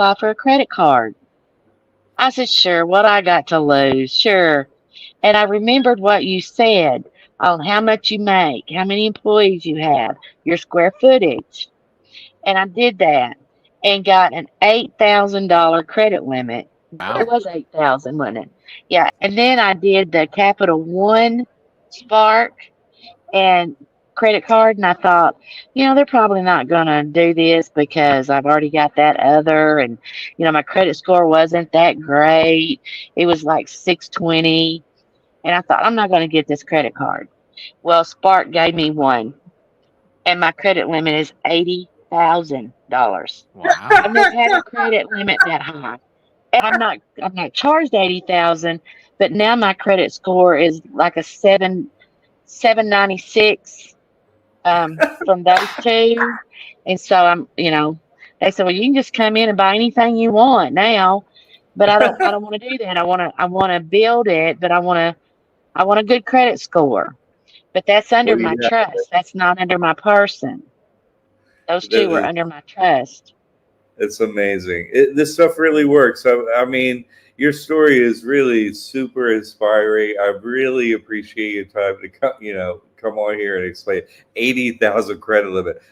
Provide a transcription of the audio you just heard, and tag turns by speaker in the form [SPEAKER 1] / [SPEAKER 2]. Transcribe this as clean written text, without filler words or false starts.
[SPEAKER 1] apply for a credit card. I said, sure, what I got to lose? Sure. And I remembered what you said on how much you make, how many employees you have, your square footage. And I did that and got an $8,000 credit limit. It
[SPEAKER 2] Wow.
[SPEAKER 1] was 8,000, wasn't it? Yeah. And then I did the Capital One Spark and credit card, and I thought, they're probably not gonna do this because I've already got that other, and my credit score wasn't that great. It was like 620, and I thought I'm not gonna get this credit card. Well, Spark gave me one, and my credit limit is $80,000.
[SPEAKER 2] Wow.
[SPEAKER 1] I've never had a credit limit that high. And I'm not charged 80,000, but now my credit score is like a 796 from those two. And so they said, well, you can just come in and buy anything you want now, but I don't want to do that. I want to build it, but I want a good credit score. But that's under
[SPEAKER 3] Well,
[SPEAKER 1] my
[SPEAKER 3] you
[SPEAKER 1] trust. That's not under my person. Those
[SPEAKER 3] that
[SPEAKER 1] two were
[SPEAKER 3] is,
[SPEAKER 1] under my trust.
[SPEAKER 3] it's amazing. This stuff really works. I mean, your story is really super inspiring. I really appreciate your time to come on here and explain 80,000 credit limit.